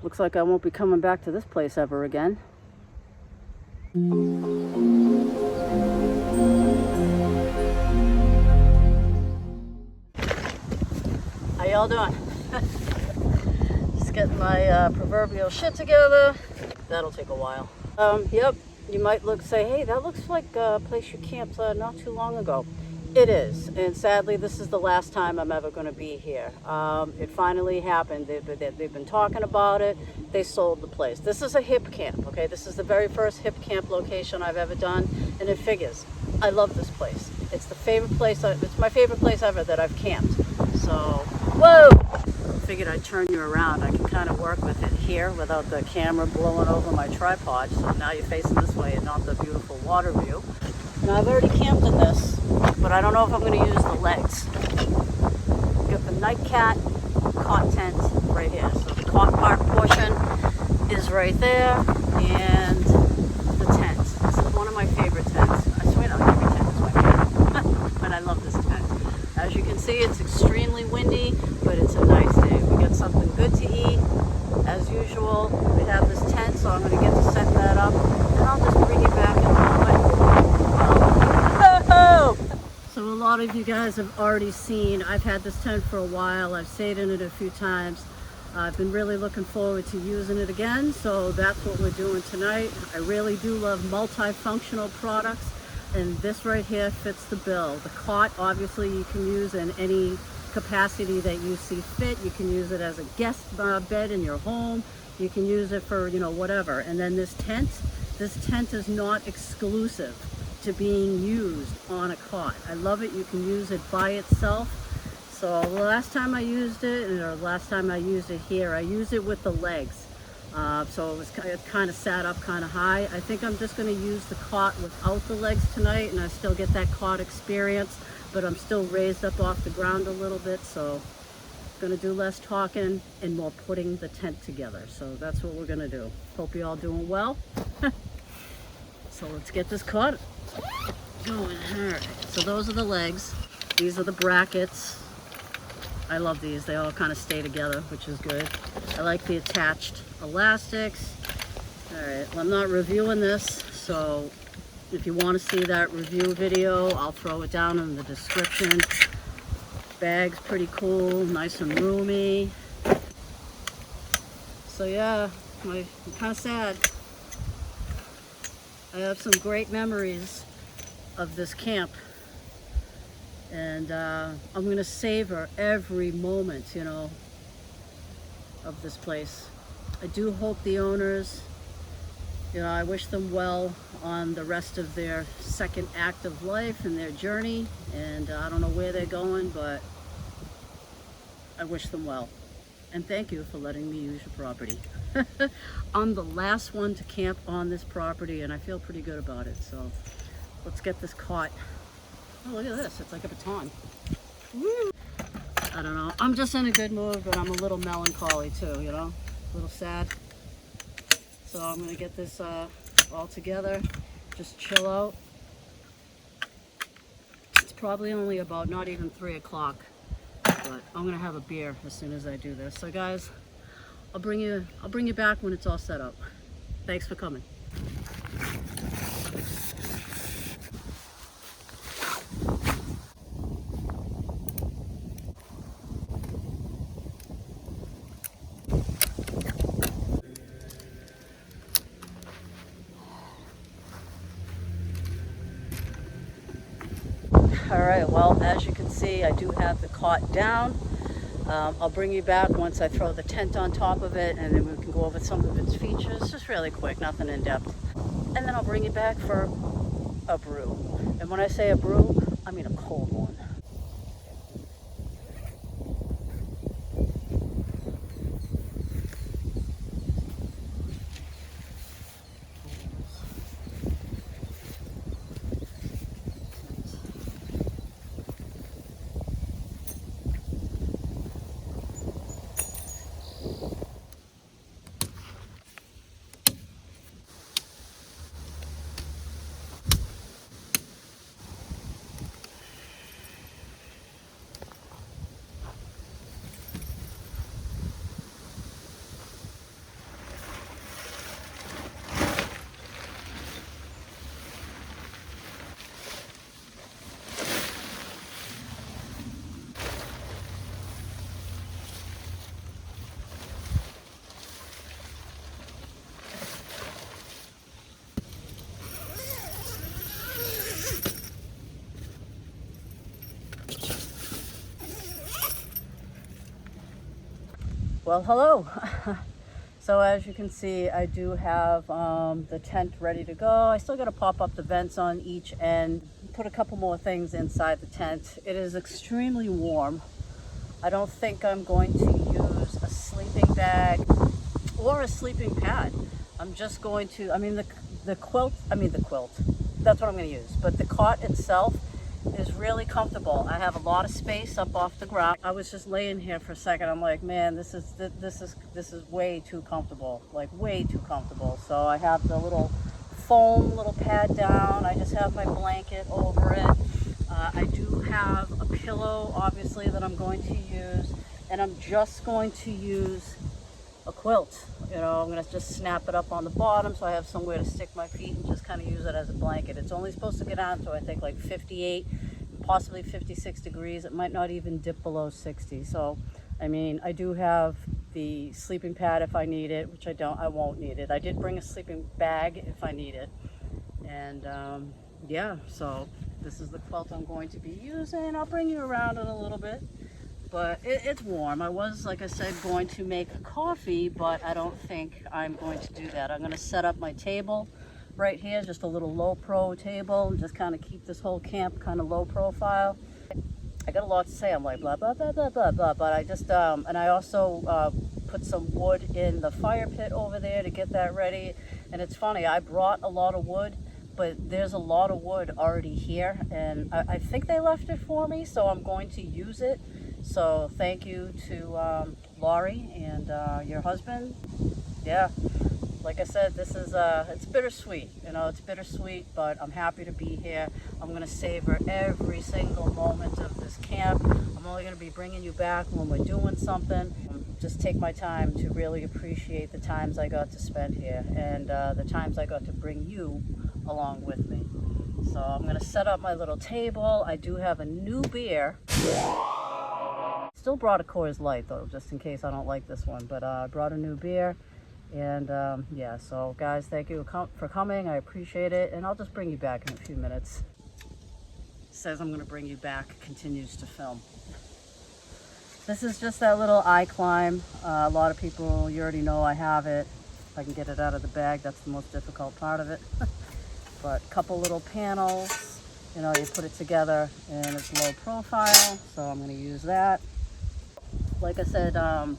Looks like I won't be coming back to this place ever again. How y'all doing? Just getting my proverbial shit together. That'll take a while. Yep, you might say, hey, that looks like a place you camped not too long ago. It is, and sadly, this is the last time I'm ever going to be here. It finally happened. They've been talking about it. They sold the place. This is a Hipcamp, okay? This is the very first Hipcamp location I've ever done, and it figures. I love this place. It's the favorite place. It's my favorite place ever that I've camped. So, whoa! Figured I'd turn you around. I can kind of work with it here without the camera blowing over my tripod. So now you're facing this way and not the beautiful water view. Now I've already camped in this, but I don't know if I'm going to use the legs. Got the Nightcat Cot tent right here. So the cot part portion is right there, and the tent. This is one of my favorite tents. I swear that every tent is my favorite, but I love this tent. As you can see, it's extremely windy, but it's a nice day. We got something good to eat, as usual. We have this tent, so I'm going to get to setting that up, and I'll just bring you back in a moment. So a lot of you guys have already seen, I've had this tent for a while. I've stayed in it a few times. I've been really looking forward to using it again, so that's what we're doing tonight. I really do love multifunctional products, and this right here fits the bill. The cot, obviously, you can use in any capacity that you see fit. You can use it as a guest bed in your home. You can use it for, you know, whatever. And then this tent is not exclusive to being used on a cot. I love it. You can use it by itself. So the last time I used it, or last time I used it here, I used it with the legs. So it kind of sat up kind of high. I think I'm just going to use the cot without the legs tonight, and I still get that cot experience, but I'm still raised up off the ground a little bit, so I'm going to do less talking and more putting the tent together. So that's what we're going to do. Hope you're all doing well. So let's get this cot going. All right, so those are the legs. These are the brackets. I love these. They all kind of stay together, which is good. I like the attached elastics. All right, well, I'm not reviewing this, so if you want to see that review video, I'll throw it down in the description. Bag's pretty cool, nice and roomy. So yeah, I'm kind of sad. I have some great memories of this camp, and I'm going to savor every moment, you know, of this place. I do hope the owners, you know, I wish them well on the rest of their second act of life and their journey, and I don't know where they're going, but I wish them well. And thank you for letting me use your property. I'm the last one to camp on this property, and I feel pretty good about it. So let's get this cot. Oh, look at this. It's like a baton. Woo! I don't know. I'm just in a good mood, but I'm a little melancholy too, you know? A little sad. So I'm going to get this all together. Just chill out. It's probably only about not even 3 o'clock. But I'm gonna have a beer as soon as I do this. So guys, I'll bring you back when it's all set up. Thanks for coming. All right, well, as you can see, I do have the cot down. I'll bring you back once I throw the tent on top of it, and then we can go over some of its features, just really quick, nothing in depth. And then I'll bring you back for a brew. And when I say a brew, I mean a cold one. Well, hello. So as you can see, I do have the tent ready to go. I still got to pop up the vents on each end, put a couple more things inside the tent. It is extremely warm. I don't think I'm going to use a sleeping bag or a sleeping pad. I'm just going to, the quilt, that's what I'm going to use. But the cot itself is really comfortable. I have a lot of space up off the ground. I was just laying here for a second. I'm like, man, this is way too comfortable, like way too comfortable. So I have the little foam little pad down. I just have my blanket over it. I do have a pillow, obviously, that I'm going to use, and I'm just going to use a quilt. You know, I'm going to just snap it up on the bottom so I have somewhere to stick my feet and just kind of use it as a blanket. It's only supposed to get down to, I think, like 58, possibly 56 degrees. It might not even dip below 60. So, I mean, I do have the sleeping pad if I need it, which I won't need it. I did bring a sleeping bag if I need it. And yeah, so this is the quilt I'm going to be using. I'll bring you around in a little bit. But it's warm. I was, like I said, going to make coffee, but I don't think I'm going to do that. I'm going to set up my table right here, just a little low pro table, and just kind of keep this whole camp kind of low profile. I got a lot to say. I'm like blah, blah, blah, blah, blah, blah, but I just, and I also put some wood in the fire pit over there to get that ready. And it's funny, I brought a lot of wood, but there's a lot of wood already here, and I think they left it for me, so I'm going to use it. So thank you to Laurie and your husband. Yeah, like I said, this is it's bittersweet. You know, it's bittersweet, but I'm happy to be here. I'm gonna savor every single moment of this camp. I'm only gonna be bringing you back when we're doing something. Just take my time to really appreciate the times I got to spend here and the times I got to bring you along with me. So I'm gonna set up my little table. I do have a new beer. Still brought a Coors Light though, just in case I don't like this one, but I brought a new beer. And yeah, so guys, thank you for coming. I appreciate it, and I'll just bring you back in a few minutes. It says I'm gonna bring you back, continues to film. This is just that little eye climb. A lot of people, you already know I have it. If I can get it out of the bag, that's the most difficult part of it. But a couple little panels, you know, you put it together and it's low profile, so I'm gonna use that. Like I said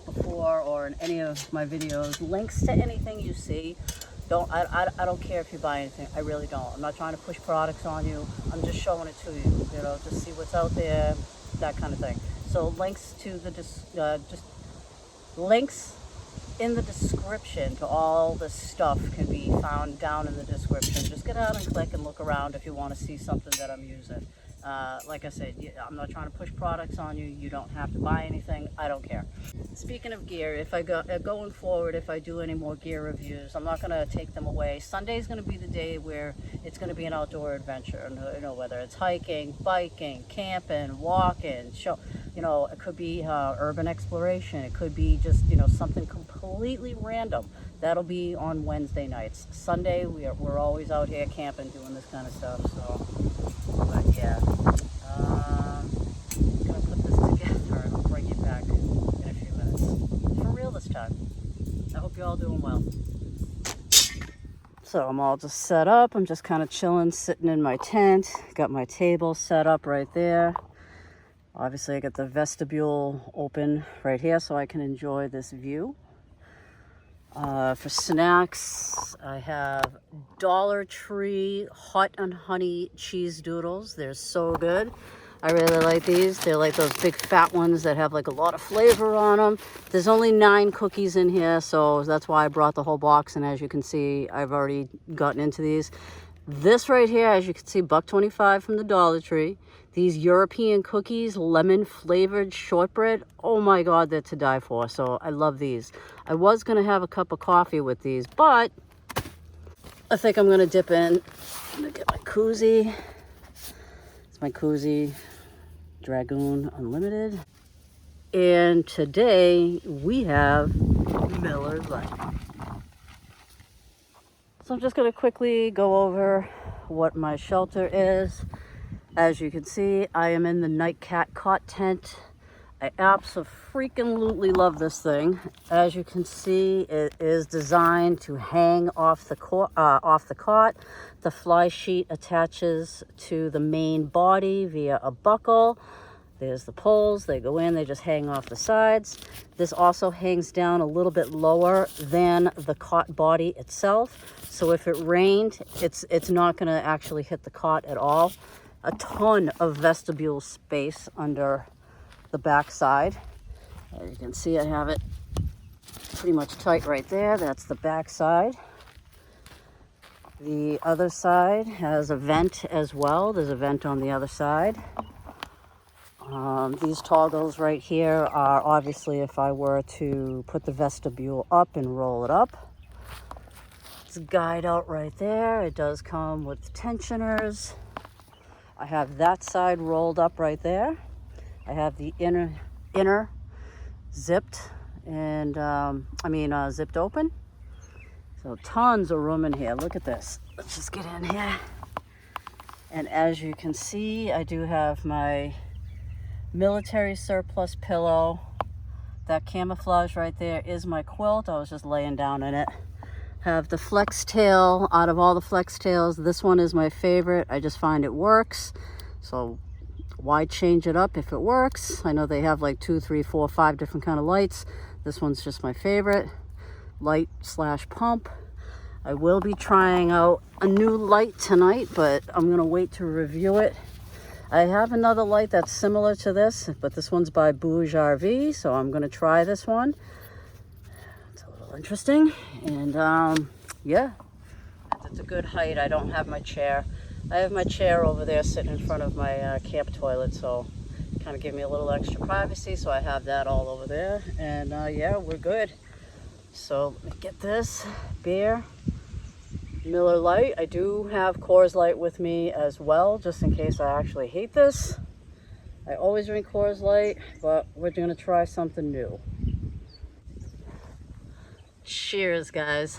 before, or in any of my videos, links to anything you see, I don't care if you buy anything. I really don't. I'm not trying to push products on you. I'm just showing it to you. You know, just see what's out there, that kind of thing. So links to the links in the description to all the stuff can be found down in the description. Just get out and click and look around if you want to see something that I'm using. Like I said, I'm not trying to push products on you. You don't have to buy anything. I don't care. Speaking of gear, if I go going forward, if I do any more gear reviews, I'm not going to take them away. Sunday is going to be the day where it's going to be an outdoor adventure. You know, whether it's hiking, biking, camping, walking, you know, it could be urban exploration. It could be just, you know, something completely random. That'll be on Wednesday nights. Sunday, we're always out here camping, doing this kind of stuff. So, but yeah, I'm gonna put this together and I'll bring you back in a few minutes. For real this time. I hope you're all doing well. So I'm all just set up. I'm just kind of chilling, sitting in my tent. Got my table set up right there. Obviously, I got the vestibule open right here so I can enjoy this view. For snacks, I have Dollar Tree hot and honey cheese doodles. They're so good. I really like these. They're like those big fat ones that have like a lot of flavor on them. There's only 9 cookies in here, so that's why I brought the whole box. And as you can see, I've already gotten into these. This right here, as you can see, $1.25 from the Dollar Tree. These European cookies, lemon flavored shortbread. Oh my God, they're to die for. So I love these. I was gonna have a cup of coffee with these, but I think I'm gonna dip in. I'm gonna get my koozie. It's my koozie Dragoon Unlimited. And today we have Miller Lite. So I'm just gonna quickly go over what my shelter is. As you can see, I am in the Nightcat Cot tent. I absolutely love this thing. As you can see, it is designed to hang off the cot. The fly sheet attaches to the main body via a buckle. There's the poles, they go in, they just hang off the sides. This also hangs down a little bit lower than the cot body itself. So if it rained, it's not gonna actually hit the cot at all. A ton of vestibule space under the back side. As you can see, I have it pretty much tight right there. That's the back side. The other side has a vent as well. There's a vent on the other side. These toggles right here are obviously if I were to put the vestibule up and roll it up. It's a guide out right there. It does come with tensioners. I have that side rolled up right there. I have the inner zipped and zipped open. So tons of room in here. Look at this. Let's just get in here. And as you can see, I do have my military surplus pillow. That camouflage right there is my quilt. I was just laying down in it. Have the flex tail. Out of all the flex tails, this one is my favorite. I just find it works. So why change it up if it works? I know they have like 2, 3, 4, 5 different kind of lights. This one's just my favorite. Light / pump. I will be trying out a new light tonight, but I'm gonna wait to review it. I have another light that's similar to this, but this one's by Bouge RV, so I'm gonna try this one. It's a little interesting, and yeah, it's a good height. I don't have my chair. I have my chair over there sitting in front of my camp toilet, so kind of give me a little extra privacy, so I have that all over there, and yeah, we're good. So let me get this beer. Miller Lite. I do have Coors Light with me as well, just in case I actually hate this. I always drink Coors Light, but we're going to try something new. Cheers, guys.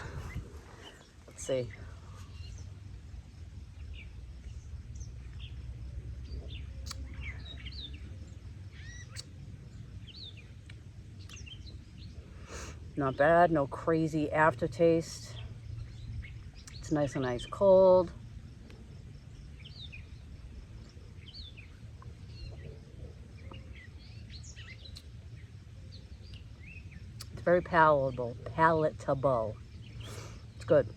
Let's see. Not bad, no crazy aftertaste. It's nice and ice cold. It's very palatable. It's good.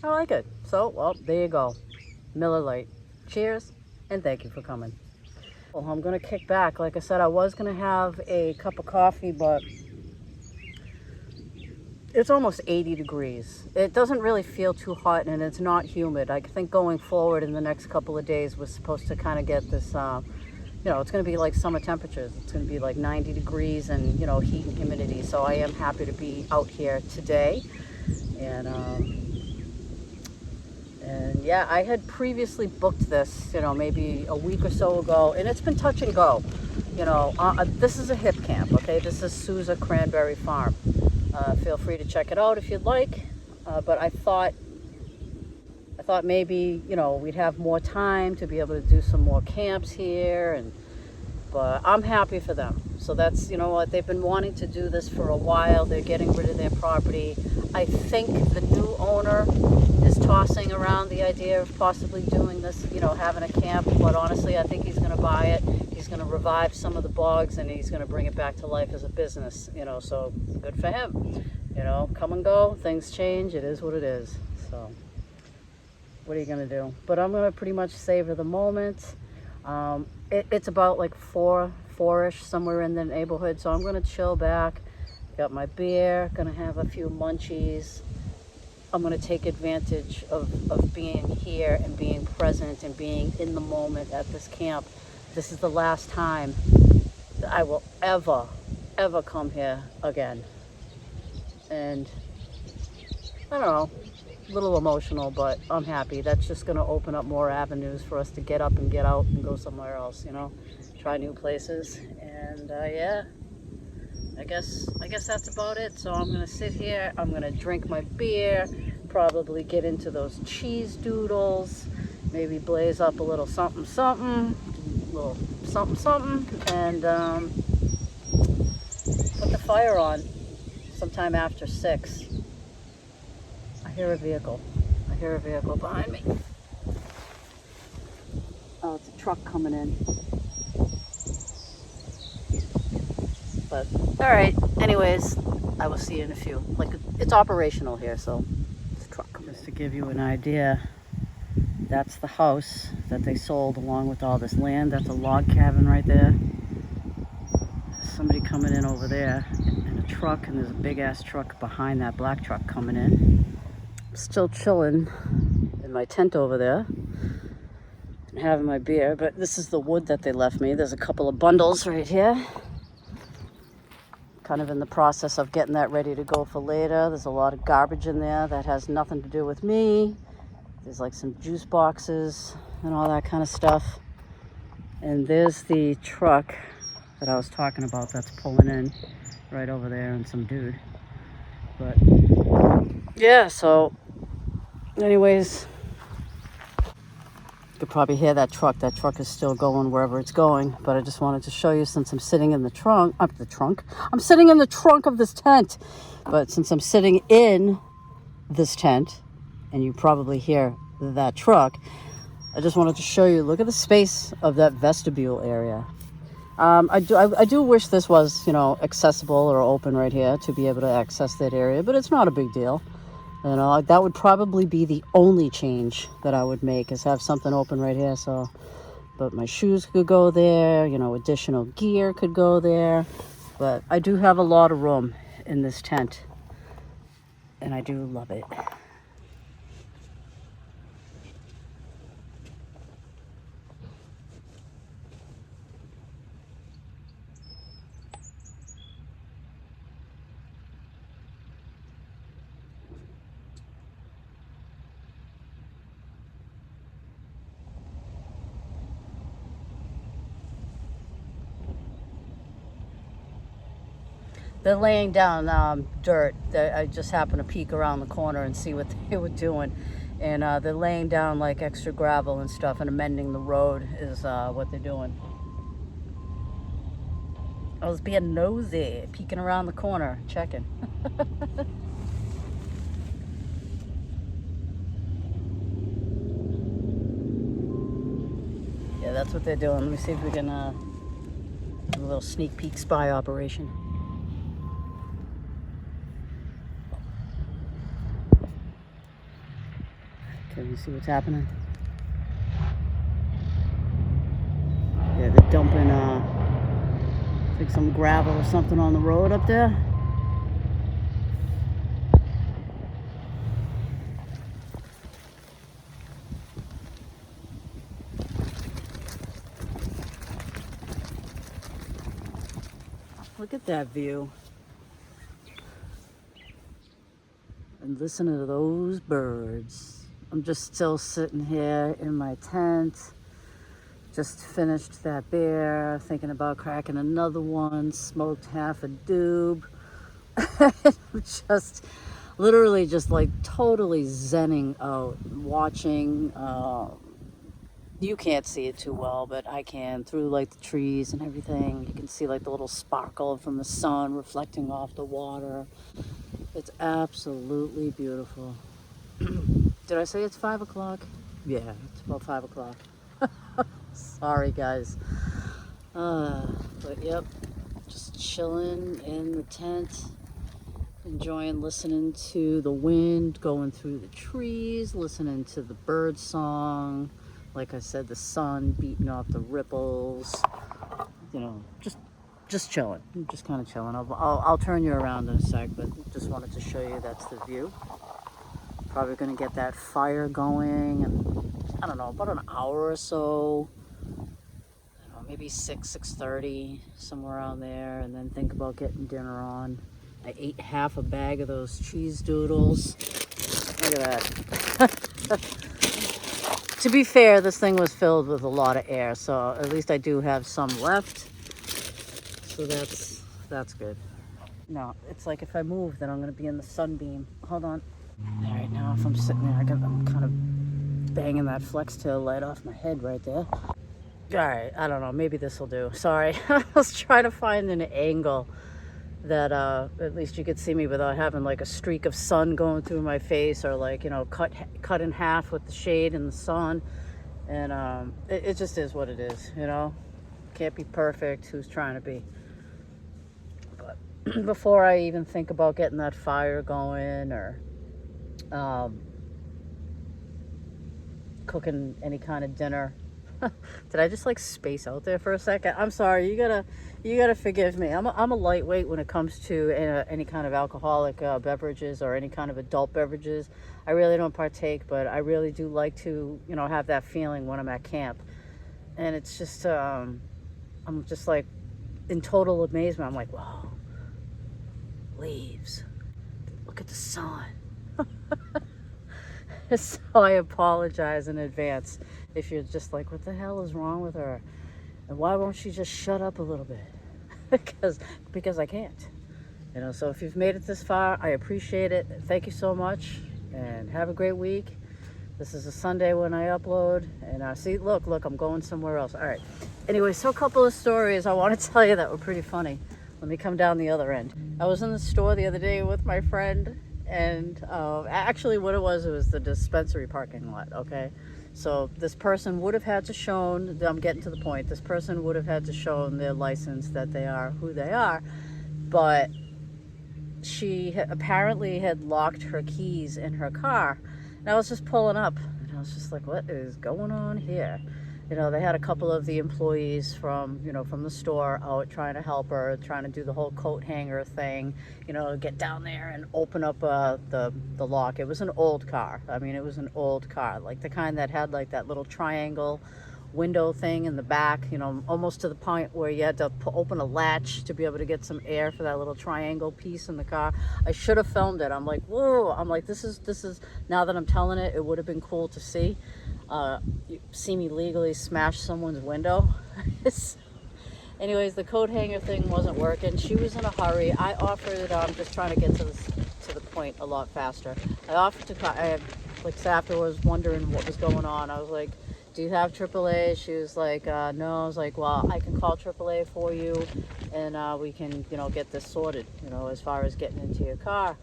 I like it. So, well, there you go. Miller Lite. Cheers, and thank you for coming. Well, I'm gonna kick back. Like I said, I was gonna have a cup of coffee, but it's almost 80 degrees. It doesn't really feel too hot, and it's not humid. I think going forward in the next couple of days, we're supposed to kind of get this, it's going to be like summer temperatures. It's going to be like 90 degrees and, heat and humidity. So I am happy to be out here today. And yeah, I had previously booked this, maybe a week or so ago, and it's been touch and go. This is a Hipcamp, okay? This is Sousa Cranberry Farm. Feel free to check it out if you'd like, but I thought maybe we'd have more time to be able to do some more camps here, but I'm happy for them. So that's what they've been wanting to do this for a while. They're getting rid of their property. I think the new owner is tossing around the idea of possibly doing this, having a camp, but honestly I think he's going to buy it. He's going to revive some of the bogs, and he's going to bring it back to life as a business, so good for him. Come and go, things change, it is what it is. So what are you going to do? But I'm going to pretty much savor the moment. It's about like 4-ish, somewhere in the neighborhood, so I'm going to chill back. Got my beer, going to have a few munchies. I'm going to take advantage of being here and being present and being in the moment at this camp. This is the last time that I will ever come here again. And I don't know, a little emotional, but I'm happy. That's just going to open up more avenues for us to get up and get out and go somewhere else, try new places. And yeah, I guess that's about it. So I'm going to sit here, I'm going to drink my beer, probably get into those cheese doodles, maybe blaze up a little something, and the fire on sometime after 6. I hear a vehicle. I hear a vehicle behind me. Oh, it's a truck coming in. But, alright, anyways, I will see you in a few. Like, it's operational here, so it's a truck coming in. Just to give you an idea, that's the house that they sold along with all this land. That's a log cabin right there. There's somebody coming in over there in a truck, and there's a big ass truck behind that black truck coming in. I'm still chilling in my tent over there and having my beer, but this is the wood that they left me. There's a couple of bundles right here. Kind of in the process of getting that ready to go for later. There's a lot of garbage in there that has nothing to do with me. There's like some juice boxes and all that kind of stuff. And there's the truck that I was talking about that's pulling in right over there, and some dude. But yeah, so anyways, you could probably hear that truck. That truck is still going wherever it's going. But I just wanted to show you, since I'm sitting in the trunk, I'm sitting in the trunk of this tent. But since I'm sitting in this tent, and you probably hear that truck, I just wanted to show you, look at the space of that vestibule area. I do wish this was, accessible or open right here to be able to access that area, but it's not a big deal. That would probably be the only change that I would make, is have something open right here. So, but my shoes could go there, additional gear could go there. But I do have a lot of room in this tent, and I do love it. They're laying down dirt. I just happened to peek around the corner and see what they were doing. And they're laying down like extra gravel and stuff, and amending the road is what they're doing. I was being nosy, peeking around the corner, checking. Yeah, that's what they're doing. Let me see if we can do a little sneak peek spy operation. Okay, you see what's happening? Yeah, they're dumping I think some gravel or something on the road up there. Look at that view. And listen to those birds. I'm just still sitting here in my tent. Just finished that beer, thinking about cracking another one, smoked half a doob. Just literally just like totally zenning out, watching. You can't see it too well, but I can, through like the trees and everything. You can see like the little sparkle from the sun reflecting off the water. It's absolutely beautiful. Did I say it's 5 o'clock? Yeah, it's about 5 o'clock. Sorry, guys. But yep, just chilling in the tent, enjoying listening to the wind going through the trees, listening to the bird song. Like I said, the sun beating off the ripples. Just chilling. Just kind of chilling. I'll turn you around in a sec, but just wanted to show you that's the view. Probably gonna get that fire going, and I don't know, about an hour or so. Maybe 6:30, somewhere around there, and then think about getting dinner on. I ate half a bag of those cheese doodles. Look at that. To be fair, this thing was filled with a lot of air, so at least I do have some left. So that's good. No, it's like if I move, then I'm gonna be in the sunbeam. Hold on. All right, now if I'm sitting there, I'm kind of banging that flex tail light off my head right there. All right, I don't know, maybe this will do. Sorry, I was trying to find an angle that at least you could see me without having like a streak of sun going through my face, or like, you know, cut in half with the shade and the sun. And it just is what it is, you know. Can't be perfect. Who's trying to be? But before I even think about getting that fire going, or cooking any kind of dinner. Did I just like space out there for a second? I'm sorry. You gotta forgive me. I'm a lightweight when it comes to any kind of alcoholic beverages or any kind of adult beverages. I really don't partake, but I really do like to, you know, have that feeling when I'm at camp. And it's just I'm just like in total amazement. I'm like, wow, leaves. Look at the sun. So I apologize in advance if you're just like, what the hell is wrong with her? And why won't she just shut up a little bit? because I can't. You know, so if you've made it this far, I appreciate it. Thank you so much, and have a great week. This is a Sunday when I upload, and see, look, I'm going somewhere else. All right. Anyway, so a couple of stories I want to tell you that were pretty funny. Let me come down the other end. I was in the store the other day with my friend, and actually what it was the dispensary parking lot, okay? So this person would have had to shown, I'm getting to the point, this person would have had to show their license that they are who they are, but she apparently had locked her keys in her car. And I was just pulling up, and I was just like, what is going on here? You know, they had a couple of the employees from the store out trying to help her, trying to do the whole coat hanger thing, you know, get down there and open up the lock. It was an old car. I mean, it was an old car, like the kind that had like that little triangle window thing in the back, you know, almost to the point where you had to open a latch to be able to get some air for that little triangle piece in the car. I should have filmed it. I'm like, whoa, I'm like, this is, now that I'm telling it, it would have been cool to see. You see me legally smash someone's window. Anyways, the coat hanger thing wasn't working. She was in a hurry. I offered, just trying to get to the point a lot faster. I offered to, like afterwards, wondering what was going on. I was like, do you have AAA? She was like, no. I was like, well, I can call AAA for you, and we can, you know, get this sorted, you know, as far as getting into your car.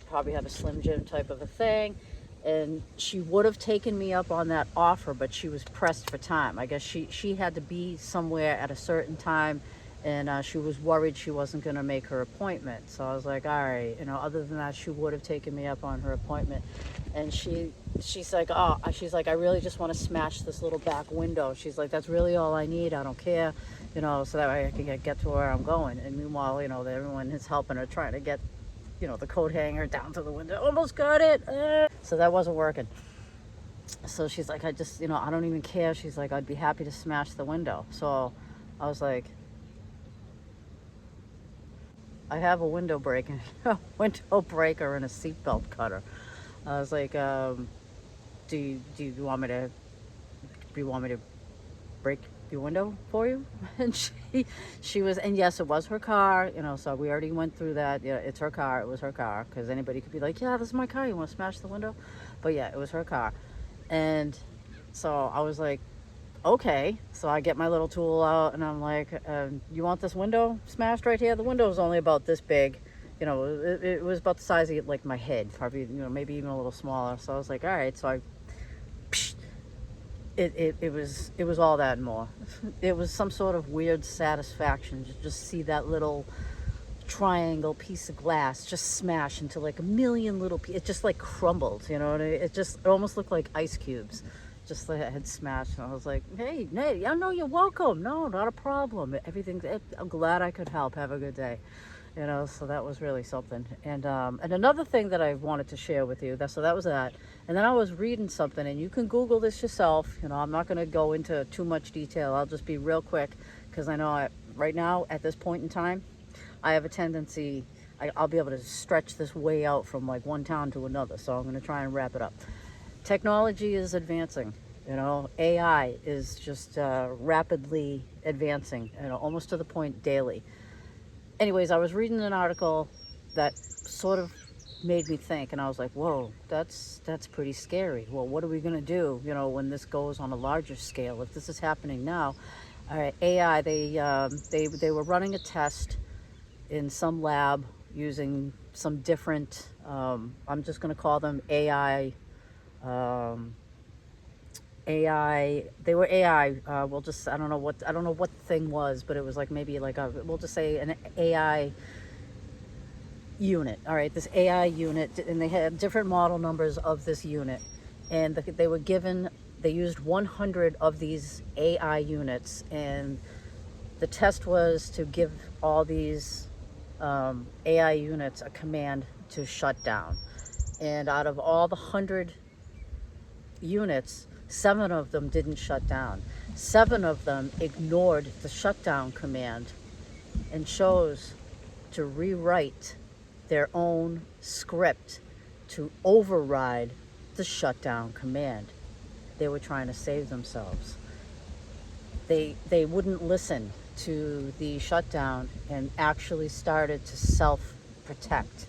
Probably have a Slim Jim type of a thing. And she would have taken me up on that offer, but she was pressed for time. I guess she had to be somewhere at a certain time, and she was worried she wasn't going to make her appointment. So I was like, all right, you know, other than that, she would have taken me up on her appointment. And she's like, I really just want to smash this little back window. She's like, that's really all I need. I don't care, you know, so that way I can get to where I'm going. And meanwhile, you know, everyone is helping her, trying to get, you know, the coat hanger down to the window. Almost got it. So that wasn't working. So she's like, I just, you know, I don't even care. She's like, I'd be happy to smash the window. So I was like, I have a window breaker and a seatbelt cutter. I was like, do you want me to break your window for you? And she was, and yes, it was her car, you know, so we already went through that. Yeah, it's her car. It was her car, because anybody could be like, yeah, this is my car, you want to smash the window? But yeah, it was her car. And so I was like, okay. So I get my little tool out, and I'm like, you want this window smashed right here? The window was only about this big, you know, it was about the size of like my head, probably, you know, maybe even a little smaller. So I was like, all right. So it was all that and more. It was some sort of weird satisfaction to just see that little triangle piece of glass just smash into like a million little pieces. It just like crumbled, you know, and it almost looked like ice cubes, just like it had smashed. And I was like, hey, I know, you're welcome. No, not a problem. I'm glad I could help. Have a good day. You know, so that was really something. And another thing that I wanted to share with you, that was that. And then I was reading something, and you can Google this yourself. You know, I'm not going to go into too much detail. I'll just be real quick, because I know right now, at this point in time, I have a tendency, I'll be able to stretch this way out from like one town to another. So I'm going to try and wrap it up. Technology is advancing. You know, AI is just rapidly advancing, you know, almost to the point daily. Anyways, I was reading an article that sort of made me think, and I was like, whoa, that's pretty scary. Well, what are we going to do, you know, when this goes on a larger scale? If this is happening now, all right, AI, they were running a test in some lab using some different, I'm just going to call them AI. Um, AI, they were AI. We'll just, I don't know what the thing was, but it was like maybe like we'll just say an AI unit. All right, this AI unit, and they had different model numbers of this unit, and they were given. They used 100 of these AI units, and the test was to give all these AI units a command to shut down. And out of all the 100 units, 7 of them didn't shut down. 7 of them ignored the shutdown command and chose to rewrite their own script to override the shutdown command. They were trying to save themselves. They wouldn't listen to the shutdown and actually started to self-protect,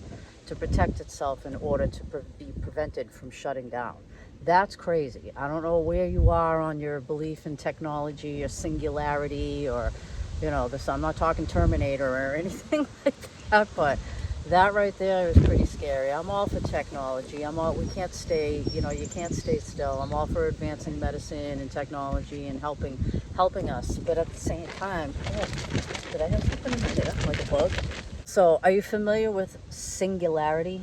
to protect itself in order to be prevented from shutting down. That's crazy. I don't know where you are on your belief in technology or singularity or, this. I'm not talking Terminator or anything like that, but that right there is pretty scary. I'm all for technology. We can't stay, you can't stay still. I'm all for advancing medicine and technology and helping us. But at the same time, did I have something in my hair, like a bug? So are you familiar with singularity?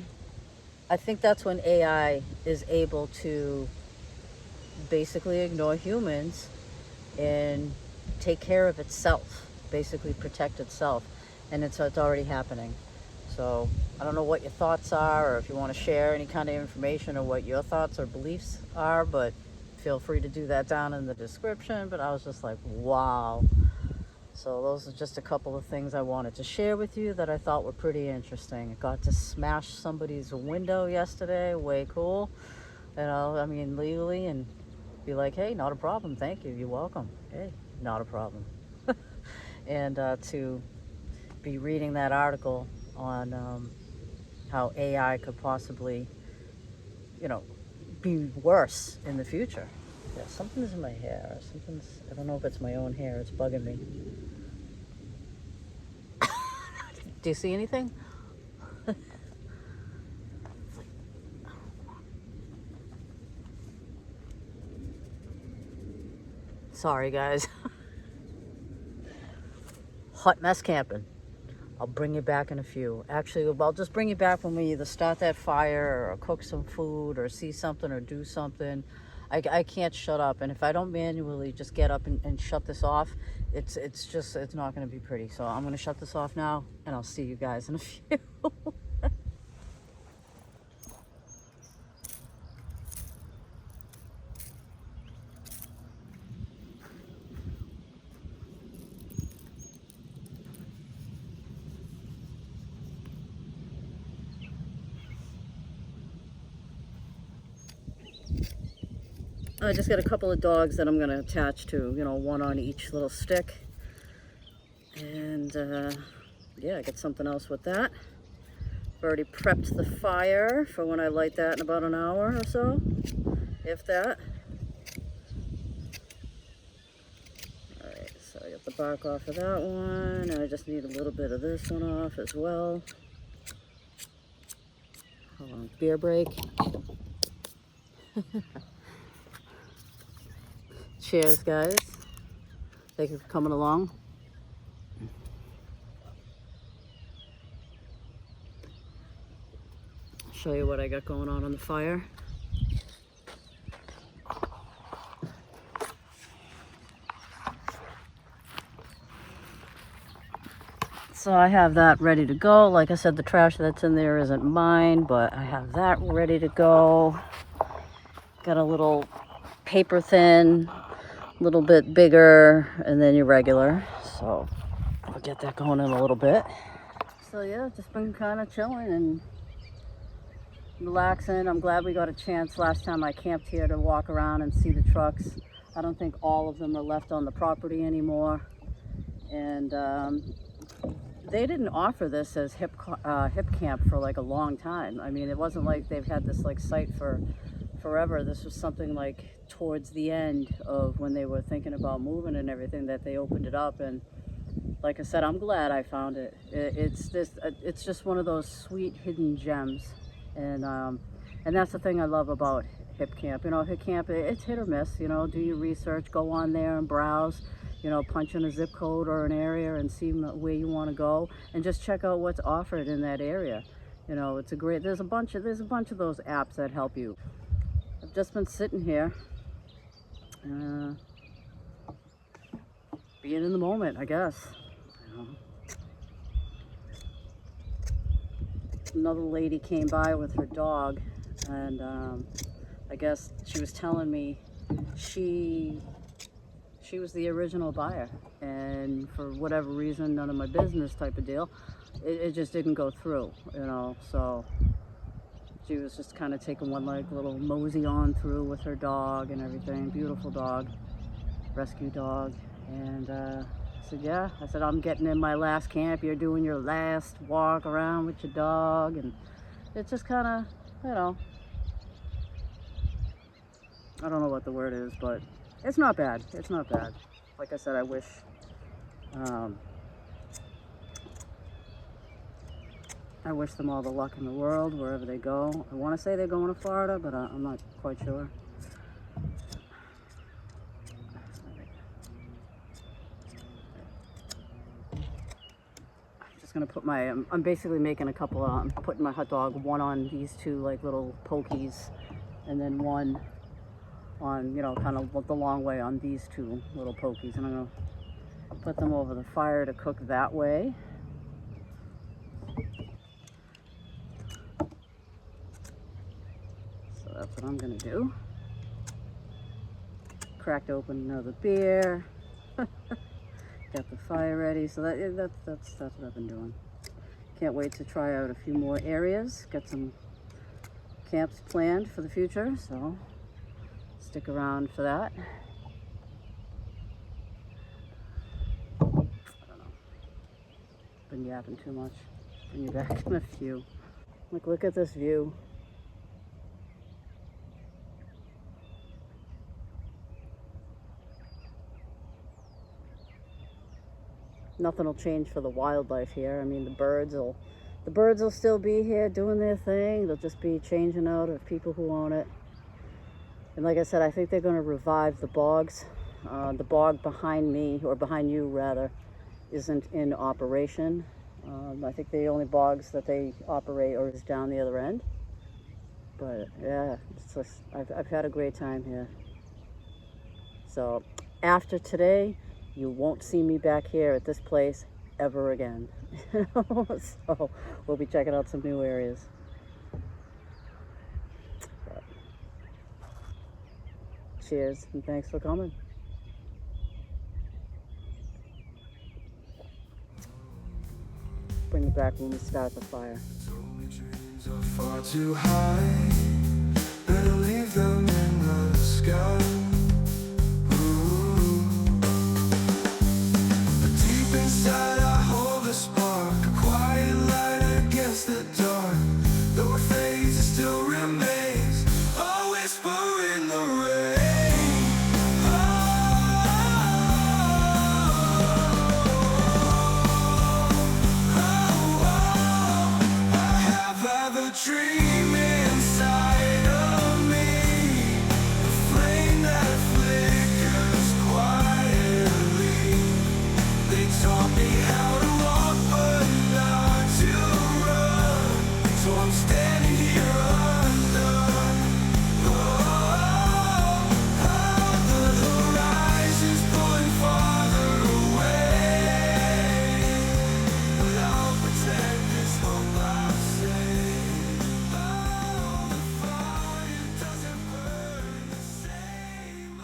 I think that's when AI is able to basically ignore humans and take care of itself, basically protect itself. And it's already happening. So I don't know what your thoughts are, or if you want to share any kind of information or what your thoughts or beliefs are, but feel free to do that down in the description. But I was just like, wow. So those are just a couple of things I wanted to share with you that I thought were pretty interesting. I got to smash somebody's window yesterday. Way cool. Legally, and be like, hey, not a problem. Thank you. You're welcome. Hey, not a problem. And to be reading that article on how AI could possibly, be worse in the future. Yeah, something's in my hair. I don't know if it's my own hair. It's bugging me. Do you see anything? Sorry, guys. Hot mess camping. I'll bring you back in a few. Actually, I'll just bring you back when we either start that fire or cook some food or see something or do something. I can't shut up. And if I don't manually just get up and shut this off, it's not going to be pretty. So I'm going to shut this off now, and I'll see you guys in a few. I just got a couple of dogs that I'm going to attach to, one on each little stick. And yeah, I got something else with that. I've already prepped the fire for when I light that in about an hour or so, if that. Alright, so I got the bark off of that one. And I just need a little bit of this one off as well. Hold on, beer break. Cheers, guys. Thank you for coming along. Show you what I got going on the fire. So I have that ready to go. Like I said, the trash that's in there isn't mine, but I have that ready to go. Got a little paper thin, a little bit bigger, and then your regular. So I'll get that going in a little bit. So yeah, just been kind of chilling and relaxing. I'm glad we got a chance last time I camped here to walk around and see the trucks. I don't think all of them are left on the property anymore. And they didn't offer this as Hipcamp for like a long time. I mean, it wasn't like they've had this like site for forever. This was something like towards the end of when they were thinking about moving and everything that they opened it up. And like I said, I'm glad I found it. It's just one of those sweet hidden gems, and that's the thing I love about Hipcamp. You know, Hipcamp, it's hit or miss. You know, do your research, go on there and browse. You know, punch in a zip code or an area and see where you want to go, and just check out what's offered in that area. You know, it's a great. There's a bunch of those apps that help you. I've just been sitting here, being in the moment, I guess. You know. Another lady came by with her dog, and I guess she was telling me she was the original buyer, and for whatever reason, none of my business type of deal, it just didn't go through, you know. So she was just kind of taking one like little mosey on through with her dog and everything. Beautiful dog, rescue dog. And I said, yeah, I said, I'm getting in my last camp, you're doing your last walk around with your dog. And it's just kind of, you know, I don't know what the word is, but it's not bad. It's not bad. Like I said, I wish them all the luck in the world wherever they go. I want to say they're going to Florida, but I'm not quite sure. I'm just gonna put my. I'm basically making a couple. I'm putting my hot dog one on these two like little pokies, and then one on, you know, kind of the long way on these two little pokies, and I'm gonna put them over the fire to cook that way. So that's what I'm gonna do. Cracked open another beer. Got the fire ready. So that's what I've been doing. Can't wait to try out a few more areas. Got some camps planned for the future, so stick around for that. I don't know. Been yapping too much. Bring you back in a few. Look at this view. Nothing will change for the wildlife here. I mean, the birds will still be here doing their thing. They'll just be changing out of people who own it. And like I said, I think they're going to revive the bogs. The bog behind me, or behind you rather, isn't in operation. I think the only bogs that they operate is down the other end. But yeah, it's just, I've had a great time here. So after today, you won't see me back here at this place ever again. So we'll be checking out some new areas. But cheers and thanks for coming. Bring it back when we start the fire. Dreams are far too high. Better leave them in the sky. Inside I hold a spark, a quiet light against the dark. Though it fades, it still remains a whisper in the rain. I have had the dream inside of me, the flame that flickers quietly. They taught me how to walk but not to run, so I'm standing here undone. The horizon's pulling farther away, but I'll protect this hope I save. The fire doesn't burn the same.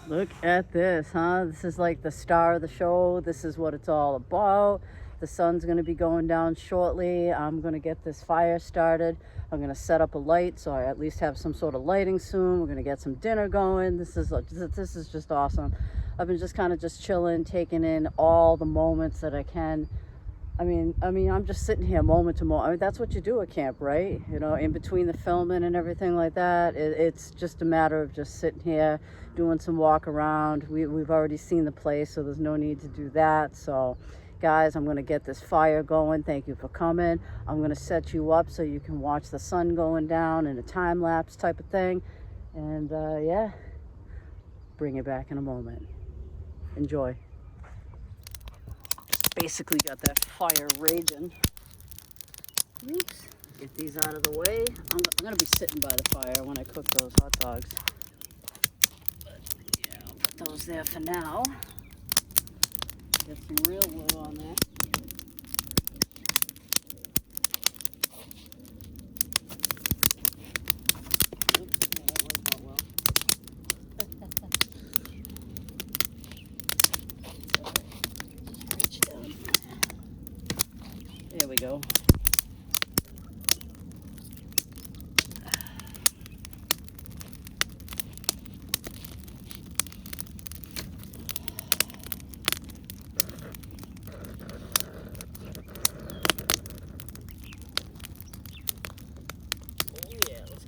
Look at this, huh? This is like the star of the show. This is what it's all about. The sun's going to be going down shortly. I'm going to get this fire started. I'm going to set up a light so I at least have some sort of lighting soon. We're going to get some dinner going. This is just awesome. I've been just kind of just chilling, taking in all the moments that I can. I'm just sitting here moment to moment. I mean, that's what you do at camp, right? You know, in between the filming and everything like that, it's just a matter of just sitting here, doing some walk around. We've already seen the place, so there's no need to do that. So, guys, I'm gonna get this fire going. Thank you for coming. I'm gonna set you up so you can watch the sun going down in a time lapse type of thing. And yeah, bring it back in a moment. Enjoy. Basically got that fire raging. Oops. Get these out of the way. I'm gonna be sitting by the fire when I cook those hot dogs. But yeah, I'll put those there for now. Get some real wood on there. Oops, yeah, that worked out well. Reach down. There we go.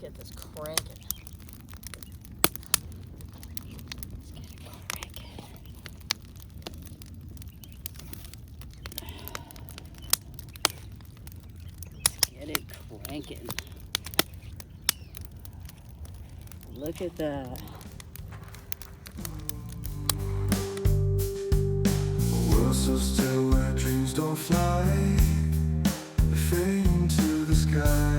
Get this cranking. Let's get it cranking. Let's get it cranking. Look at that. The world's so still where dreams don't fly, they fade into the sky.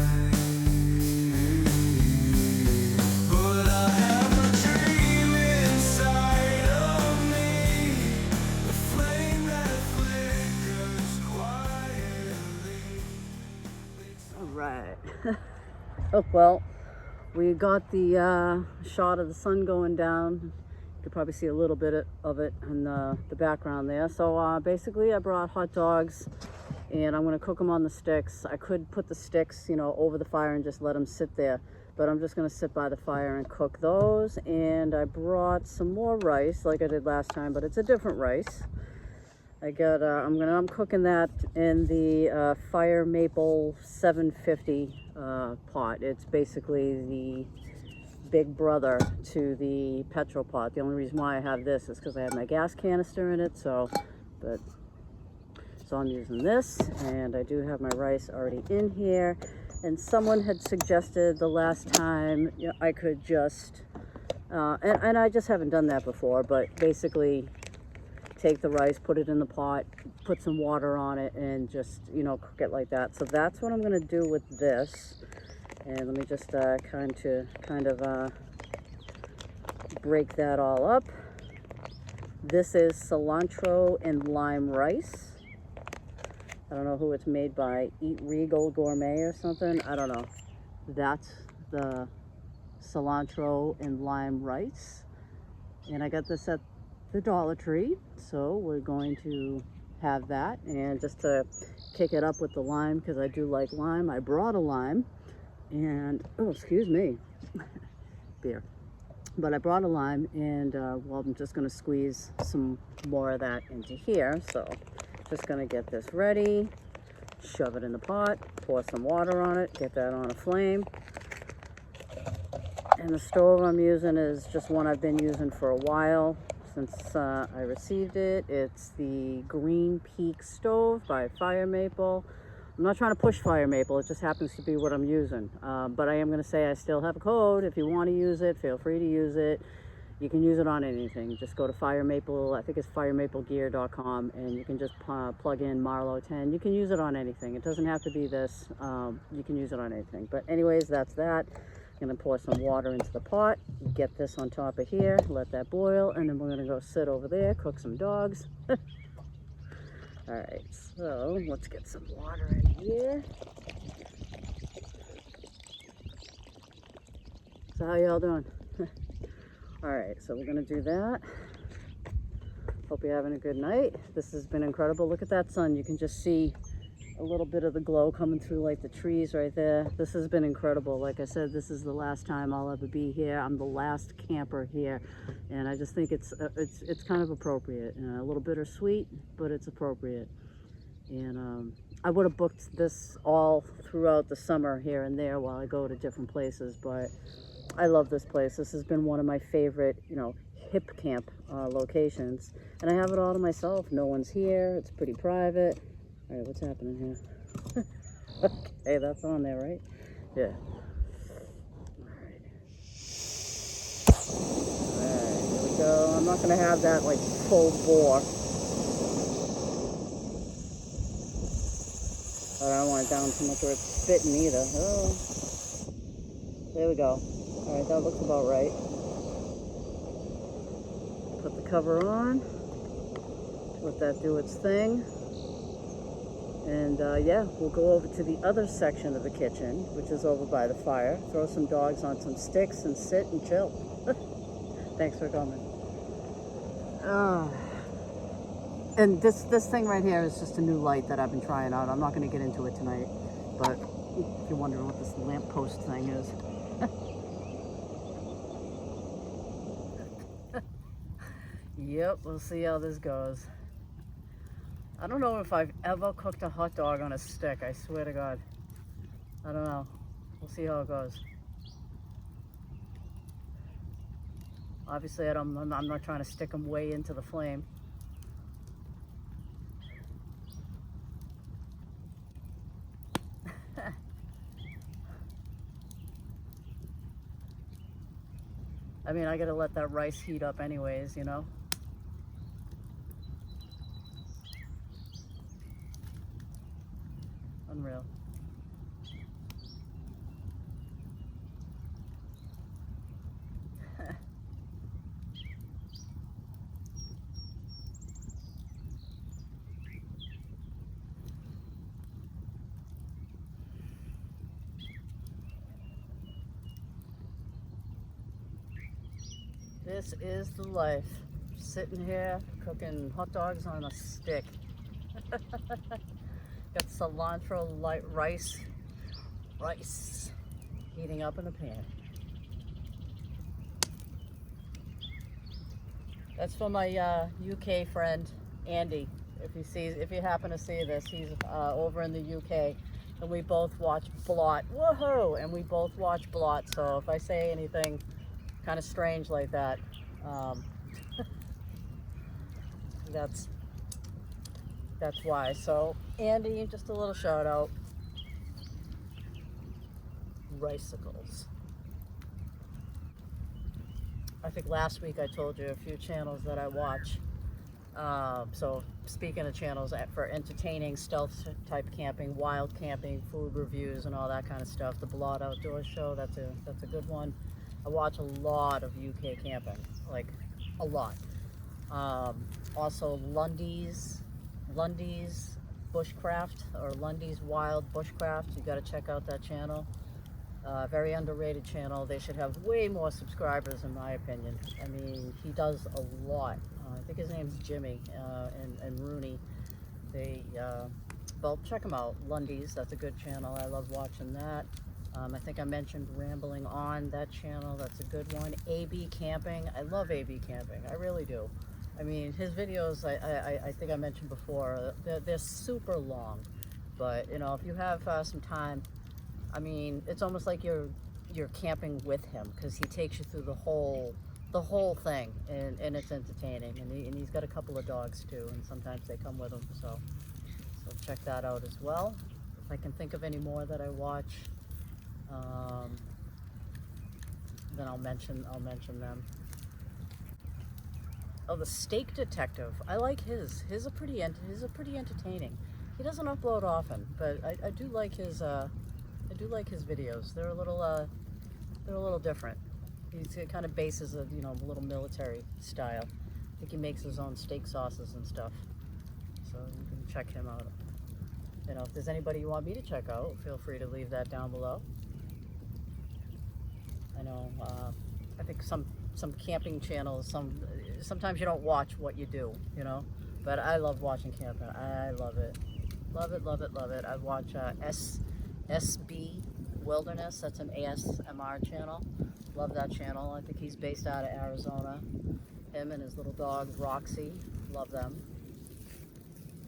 Oh, well, we got the shot of the sun going down. You could probably see a little bit of it in the background there. So basically I brought hot dogs and I'm going to cook them on the sticks. I could put the sticks, you know, over the fire and just let them sit there, but I'm just going to sit by the fire and cook those. And I brought some more rice like I did last time, but it's a different rice. I got, I'm cooking that in the Fire Maple 750 pot. It's basically the big brother to the petrol pot. The only reason why I have this is because I have my gas canister in it. So I'm using this, and I do have my rice already in here. And someone had suggested the last time, you know, I could just, and I just haven't done that before, but basically take the rice, put it in the pot, put some water on it, and just, you know, cook it like that. So that's what I'm going to do with this. And let me just kind of break that all up. This is cilantro and lime rice. I don't know who it's made by, Eat Regal Gourmet or something. I don't know. That's the cilantro and lime rice. And I got this at the Dollar Tree, so we're going to have that. And just to kick it up with the lime, because I do like lime, I brought a lime. And oh, excuse me, beer, but I brought a lime, and well, I'm just going to squeeze some more of that into here. So just going to get this ready, shove it in the pot, pour some water on it, get that on a flame. And the stove I'm using is just one I've been using for a while since I received it. It's the Green Peak stove by Fire Maple. I'm not trying to push Fire Maple, it just happens to be what I'm using. But I am going to say I still have a code. If you want to use it, feel free to use it. You can use it on anything. Just go to Fire Maple, I think it's firemaplegear.com, and you can just plug in Marlo 10. You can use it on anything. It doesn't have to be this. You can use it on anything. But anyways, that's that. I'm going to pour some water into the pot, get this on top of here, let that boil, and then we're going to go sit over there, cook some dogs. All right, so let's get some water in here. So how y'all doing? All right, so we're gonna do that. Hope you're having a good night. This has been incredible. Look at that sun. You can just see a little bit of the glow coming through like the trees right there. This has been incredible. Like I said, this is the last time I'll ever be here. I'm the last camper here, and I just think it's kind of appropriate. A little bittersweet, but it's appropriate. And I would have booked this all throughout the summer here and there while I go to different places, but I love this place. This has been one of my favorite, you know, Hipcamp locations, and I have it all to myself. No one's here. It's pretty private. All right, what's happening here? Okay, that's on there, right? Yeah. Alright, here we go. I'm not gonna have that like full bore. But I don't want it down too much where it's spitting either. Oh. There we go. Alright, that looks about right. Put the cover on. Let that do its thing. And yeah, we'll go over to the other section of the kitchen, which is over by the fire. Throw some dogs on some sticks and sit and chill. Thanks for coming. And this thing right here is just a new light that I've been trying out. I'm not going to get into it tonight, but if you're wondering what this lamppost thing is. Yep, we'll see how this goes. I don't know if I've ever cooked a hot dog on a stick, I swear to God. I don't know. We'll see how it goes. Obviously, I'm not trying to stick them way into the flame. I mean, I gotta let that rice heat up anyways, you know? Unreal. This is the life. Sitting here cooking hot dogs on a stick. Got cilantro light rice heating up in the pan. That's for my UK friend Andy. If you happen to see this, he's over in the UK, and we both watch Blot. Woohoo! And we both watch Blot. So if I say anything kind of strange like that, that's why. So Andy, just a little shout out. Ricicles. I think last week I told you a few channels that I watch. So speaking of channels for entertaining, stealth type camping, wild camping, food reviews, and all that kind of stuff. The Blot Outdoor Show, that's a good one. I watch a lot of UK camping, like a lot. Also Lundy's Bushcraft, or Lundy's Wild Bushcraft. You got to check out that channel. Very underrated channel. They should have way more subscribers, in my opinion. I mean, he does a lot. I think his name's Jimmy and Rooney. Well, check them out. Lundy's, that's a good channel. I love watching that. I think I mentioned Rambling On, that channel. That's a good one. AB Camping. I love AB Camping. I really do. I mean, his videos, I think I mentioned before, they're super long. But, you know, if you have some time, I mean, it's almost like you're camping with him, because he takes you through the whole thing, and it's entertaining. And he's got a couple of dogs too, and sometimes they come with him. So check that out as well. If I can think of any more that I watch, then I'll mention them. Oh, the Steak Detective. I like his. His are pretty entertaining. He doesn't upload often, but I do like his. I do like his videos. They're a little different. He kind of bases a a little military style. I think he makes his own steak sauces and stuff. So you can check him out. You know, if there's anybody you want me to check out, feel free to leave that down below. I know. I think some camping channels. Sometimes you don't watch what you do. You know, but I love watching camping. I love it. Love it, love it, love it. I watch SB Wilderness. That's an ASMR channel. Love that channel. I think he's based out of Arizona. Him and his little dog Roxy. Love them.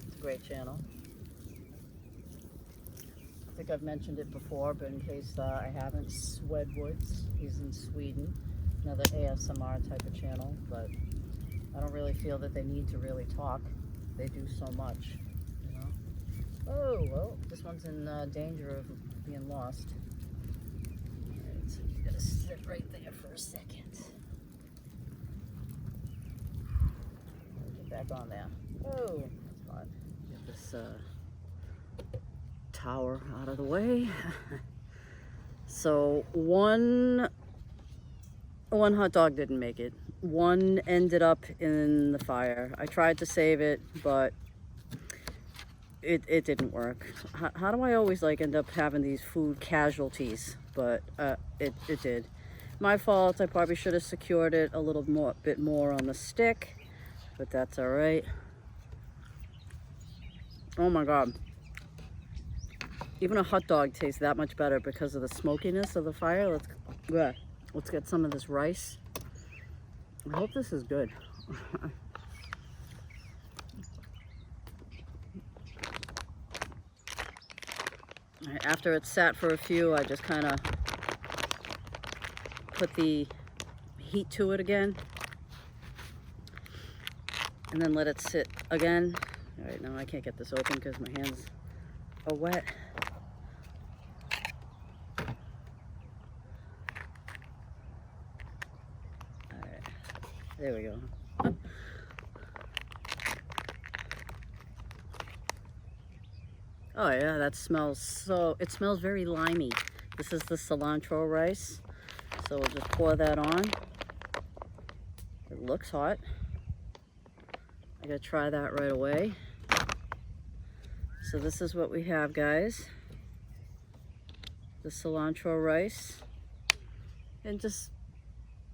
It's a great channel. think I've mentioned it before, but in case I haven't, Swedwoods. He's in Sweden. Another ASMR type of channel, but I don't really feel that they need to really talk. They do so much, you know. Oh, well, this one's in danger of being lost. Alright, so you gotta sit right there for a second. Get back on there. Oh, that's fine. Get this tower out of the way. So one hot dog didn't make it. One ended up in the fire. I tried to save it, but it didn't work. How do I always like end up having these food casualties? But it did. My fault. I probably should have secured it a little bit more on the stick, but that's all right. Oh my God. Even a hot dog tastes that much better because of the smokiness of the fire. Let's get some of this rice. I hope this is good. After it's sat for a few, I just kind of put the heat to it again and then let it sit again. All right, now I can't get this open because my hands are wet. All right, there we go. Oh yeah, that smells so, it smells very limey. This is the cilantro rice. So we'll just pour that on. It looks hot. I gotta try that right away. So this is what we have, guys. The cilantro rice. And just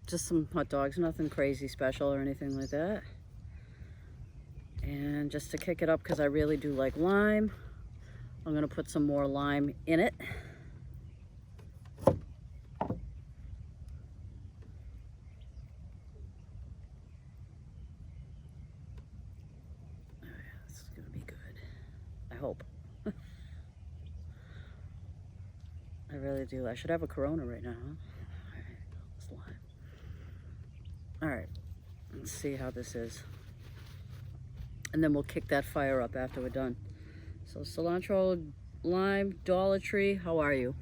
some hot dogs, nothing crazy special or anything like that. And just to kick it up, because I really do like lime, I'm gonna put some more lime in it. This is gonna be good. I hope. I really do. I should have a Corona right now, huh? Alright, it's lime. Alright, let's see how this is. And then we'll kick that fire up after we're done. So cilantro, lime, Dollar Tree, how are you?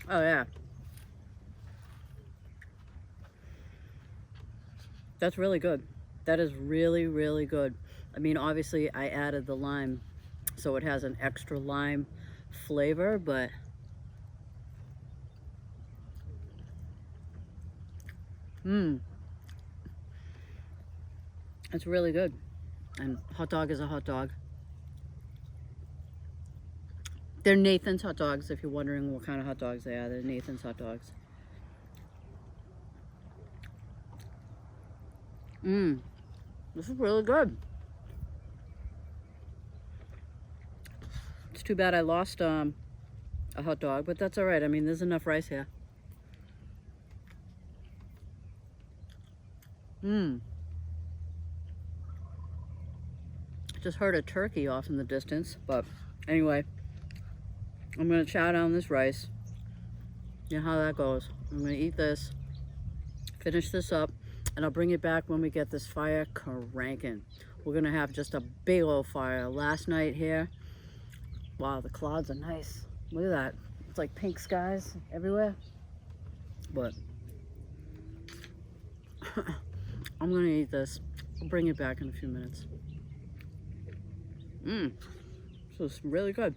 Oh yeah. That's really good. That is really, really good. I mean, obviously I added the lime, so it has an extra lime flavor, but it's really good. And hot dog is a hot dog. They're Nathan's hot dogs, if you're wondering what kind of hot dogs they are. They're Nathan's hot dogs. This is really good. It's too bad I lost a hot dog, but that's all right. I mean, there's enough rice here. Just heard a turkey off in the distance, but anyway, I'm gonna chow down this rice. You know how that goes. I'm gonna eat this, finish this up, and I'll bring it back when we get this fire cranking. We're gonna have just a big old fire. Last night here, wow, the clouds are nice. Look at that. It's like pink skies everywhere. But I'm gonna eat this. I'll bring it back in a few minutes. So it's really good.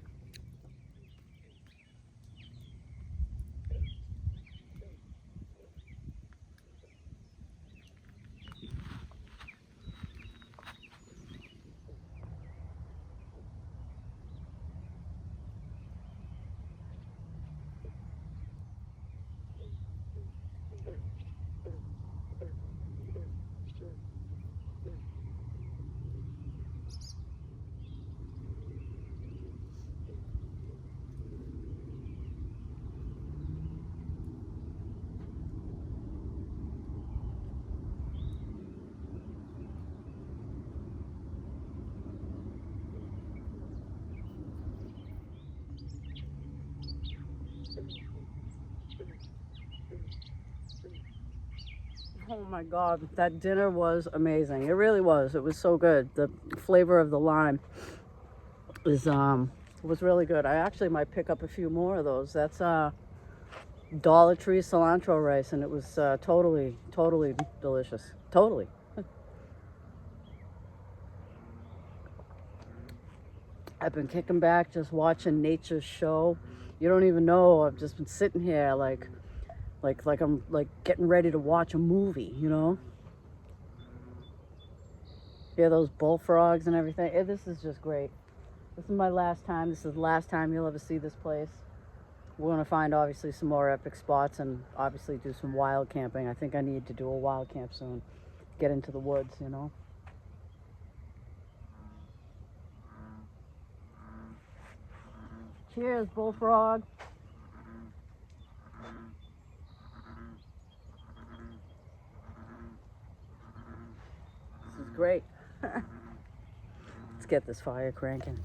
Oh my God, that dinner was amazing. It really was. It was so good. The flavor of the lime was really good. I actually might pick up a few more of those. That's Dollar Tree cilantro rice, and it was totally delicious. Totally. I've been kicking back, just watching nature's show. You don't even know. I've just been sitting here like I'm like getting ready to watch a movie, you know? Hear those bullfrogs and everything. This is just great. This is my last time. This is the last time you'll ever see this place. We're gonna find obviously some more epic spots and obviously do some wild camping. I think I need to do a wild camp soon. Get into the woods, you know? Cheers, bullfrog. This is great. Let's get this fire cranking.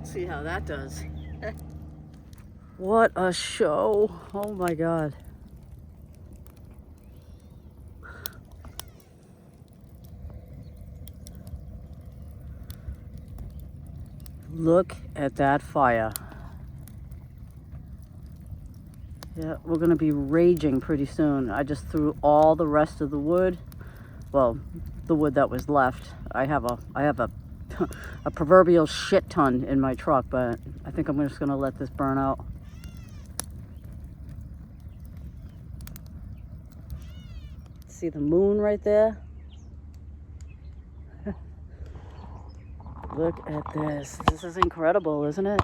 See how that does. What a show. Oh my God. Look at that fire. Yeah, we're gonna be raging pretty soon. I just threw all the rest of the wood. Well, the wood that was left. I have a a proverbial shit ton in my truck, but I think I'm just gonna let this burn out. See the moon right there? Look at this. This is incredible, isn't it?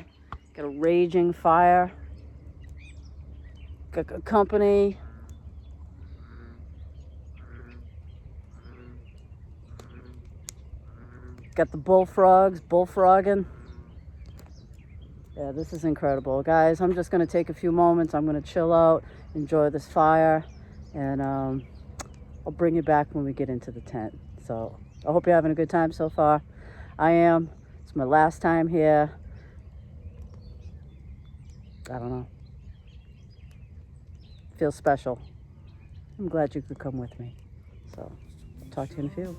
Got a raging fire. Got a company. Got the bullfrogs bullfrogging. Yeah, this is incredible. Guys, I'm just gonna take a few moments. I'm gonna chill out, enjoy this fire, and I'll bring you back when we get into the tent. So I hope you're having a good time so far. I am. It's my last time here. I don't know. Feels special. I'm glad you could come with me. So I'll talk to you in a few.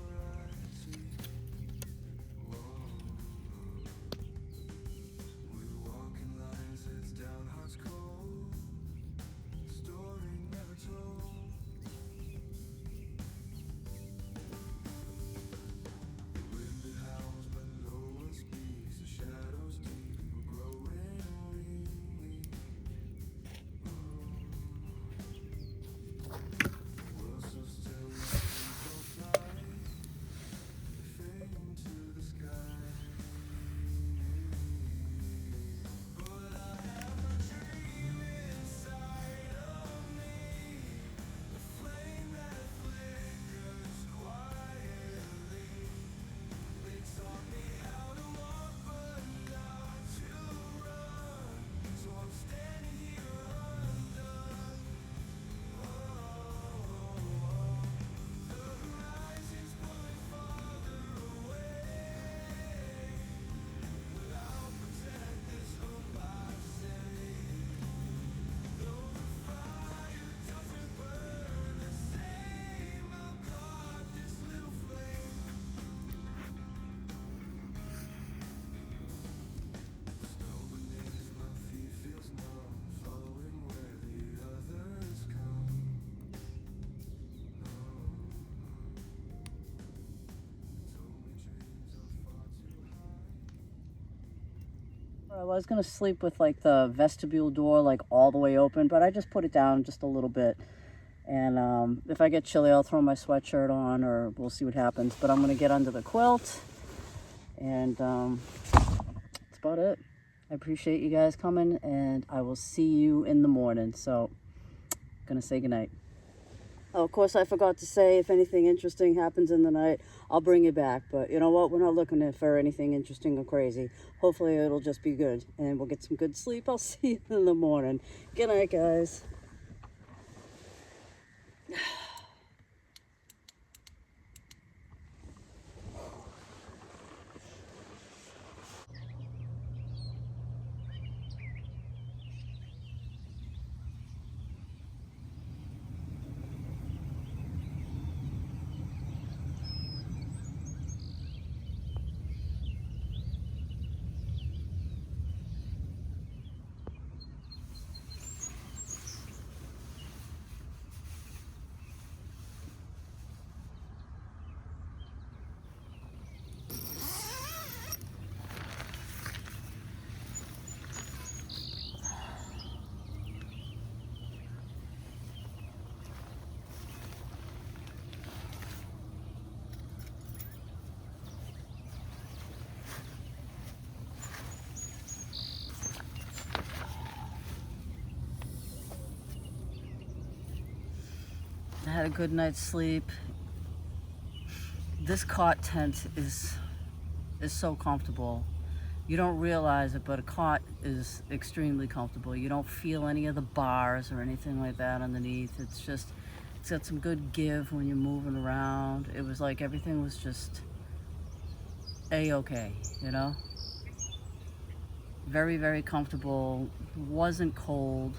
I was gonna sleep with like the vestibule door like all the way open, but I just put it down just a little bit. And if I get chilly, I'll throw my sweatshirt on, or we'll see what happens. But I'm gonna get under the quilt, and that's about it. I appreciate you guys coming, and I will see you in the morning. So, gonna say goodnight. Oh, of course, I forgot to say if anything interesting happens in the night, I'll bring you back. But you know what? We're not looking for anything interesting or crazy. Hopefully, it'll just be good, and we'll get some good sleep. I'll see you in the morning. Good night, guys. I had a good night's sleep. This cot tent is so comfortable. You don't realize it, but a cot is extremely comfortable. You don't feel any of the bars or anything like that underneath. It's got some good give when you're moving around. It was like everything was just a-okay, you know? Very, very comfortable. Wasn't cold.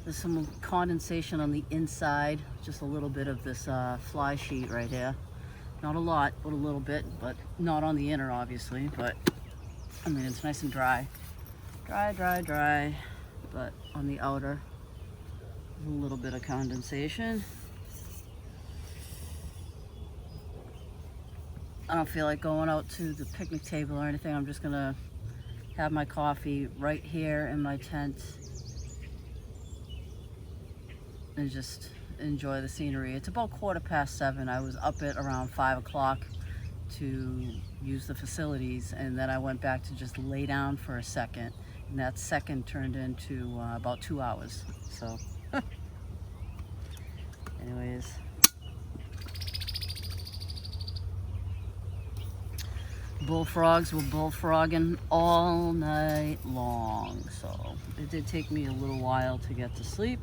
There's some condensation on the inside, just a little bit of this fly sheet right here. Not a lot, but a little bit, but not on the inner, obviously. But I mean, it's nice and dry. Dry, but on the outer, a little bit of condensation. I don't feel like going out to the picnic table or anything. I'm just gonna have my coffee right here in my tent and just enjoy the scenery. It's about 7:15. I was up at around 5 o'clock to use the facilities, and then I went back to just lay down for a second, and that second turned into about 2 hours. So anyways, bullfrogs were bullfrogging all night long, so it did take me a little while to get to sleep.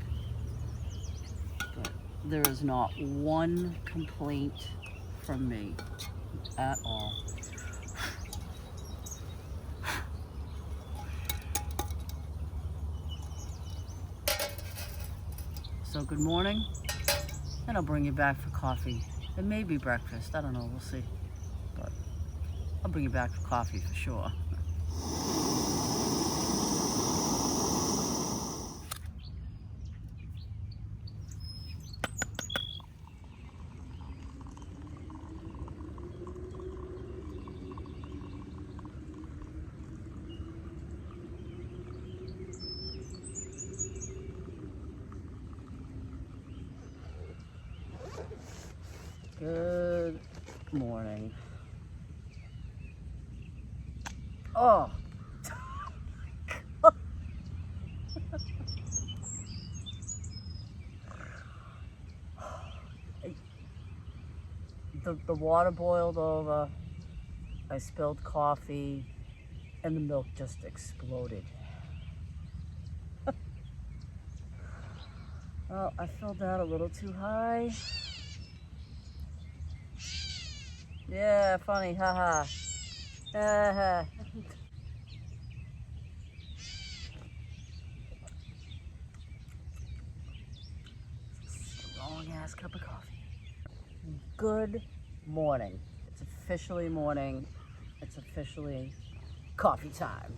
There is not one complaint from me at all. So good morning, and I'll bring you back for coffee. It may be breakfast, I don't know, we'll see. But I'll bring you back for coffee for sure. Good morning. Oh. The water boiled over. I spilled coffee, and the milk just exploded. Well, I filled that a little too high. Yeah, funny, haha. Haha. Long ass cup of coffee. Good morning. It's officially morning. It's officially coffee time.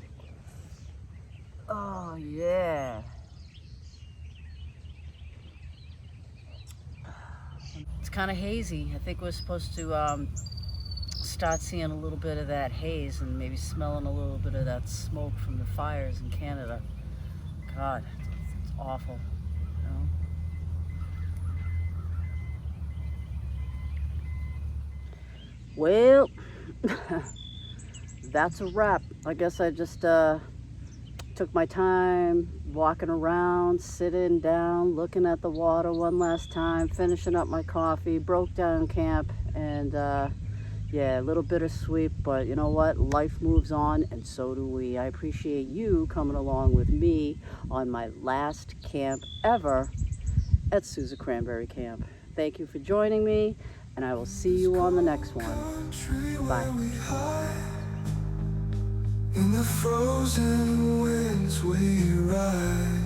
Oh yeah. It's kind of hazy. I think we're supposed to start seeing a little bit of that haze and maybe smelling a little bit of that smoke from the fires in Canada. God, it's awful, you know? Well, that's a wrap. I guess I just Took my time walking around, sitting down, looking at the water one last time, finishing up my coffee, broke down camp, and yeah, a little bittersweet, but you know what? Life moves on, and so do we. I appreciate you coming along with me on my last camp ever at Sousa Cranberry Camp. Thank you for joining me, and I will see you on the next one. Bye. In the frozen winds we ride,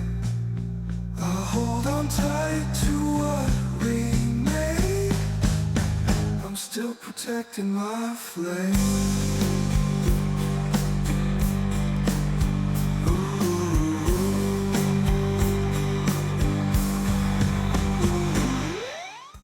I'll hold on tight to what we made. I'm still protecting my flame.